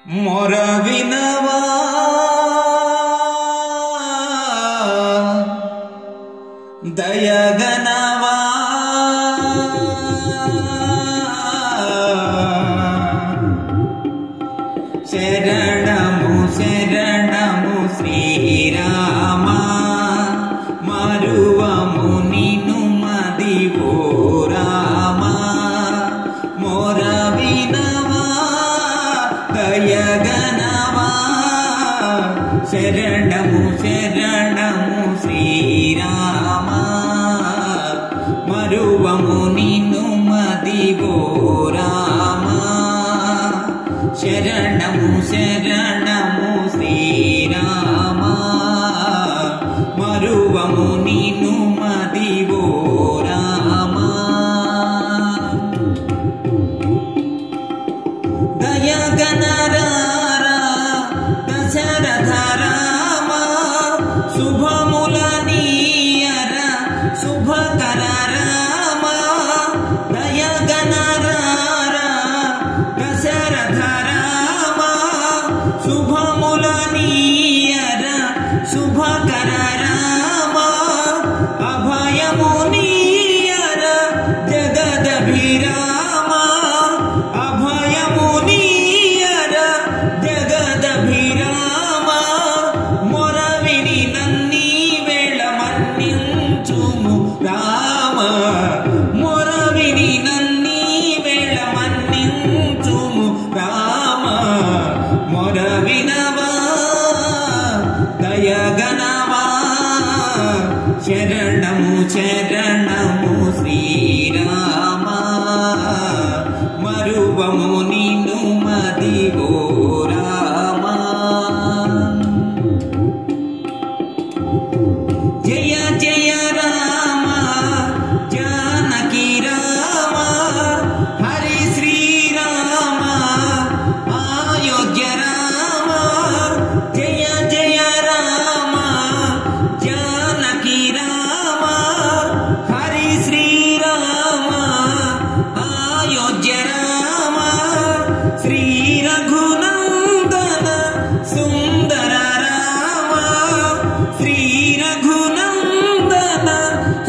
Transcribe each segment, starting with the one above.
मोर विनवा दयगनवा शरणमु शरणमु श्रीराम मरुवमु निन्नु मदिवो राम मोर विनवा दयगनवा शरणमु शरणमु श्रीराम मरुवमु निन्नु मदिवो राम शरणमु शरणमु श्रीराम मरुवमु निन्नु मदिवो राम दयगनरारा दशरथ राम शुभमुल नीयर शुभकर राम दयगनरारा दशरथ राम शुभमुल नीयर शुभकर राम अभयमु नीयर जगदभिराम अभयमु नीयर जगदभिराम मोर विनि नन्नी वेळ मन्निंचुमु राम मोर विनि नन्नी वेळ मन्निंचुमु राम मोर विनवा दयगनवा शरणमु शरणमु श्रीराम मरुवमु निन्नु मदिवो राम जय जय राम जानकी राम हरि श्रीराम अयोध्या राम जय जय राम जानकी राम हरि श्रीराम अयोध्या राम श्री रघुनंदन सुंदर राम श्री रघुनंदन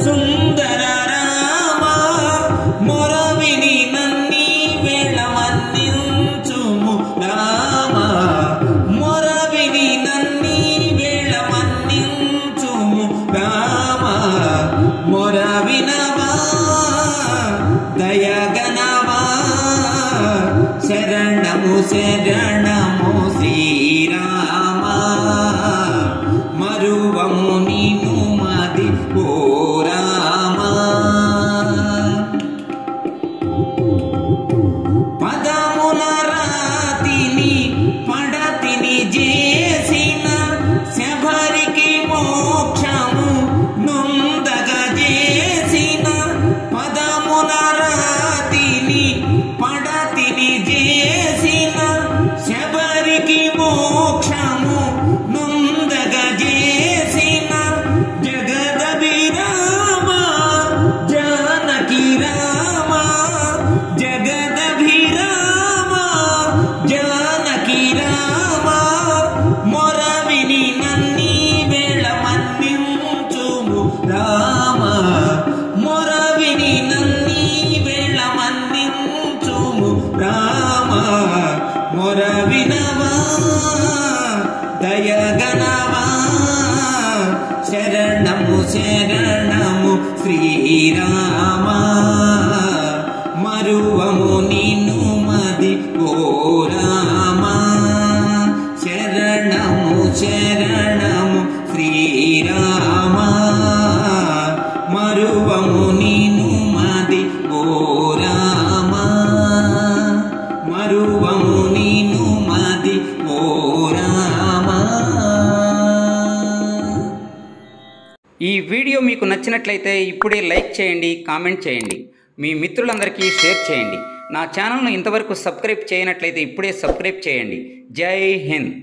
सुंदर राम मोर विनि नन्नी वेळ मन्निंचुमु राम मोर विनि नन्नी वेळ मन्निंचुमु राम मोर विनवा दयगनवा शरणमु शरणमु श्रीराम मरुवमु निन्नु मदिवो राम पदमुल रातिनि पडतिनि जेसिन शबरिकी मोक्षमु नొందగ जेसिन पदमुल रातिनि पडतिनि जेसिन शबरिकी मोक्षमु नొందగ जेसिन जगदभिराम जानकी राम जगदभिराम जानकी राम मोर विनि नन्नी वेळ मन्निंचुमु राम मोर विनि नन्नी वेळ मन्निंचुमु राम मोर विनवा दयगनवा शरणमु शरणमु श्रीराम मरुवमु निन्नु मदिवो राम शरणमु शरणमु श्रीराम मरुवमु निन्नु मदिवो राम मरुवमु निन्नु मदिवो राम। ఈ వీడియో మీకు నచ్చినట్లయితే ఇప్పుడే లైక్ చేయండి, కామెంట్ చేయండి, మీ మిత్రులందరికీ షేర్ చేయండి. నా ఛానల్ను ఇంతవరకు సబ్స్క్రైబ్ చేయనట్లయితే ఇప్పుడే సబ్స్క్రైబ్ చేయండి. జై హింద్.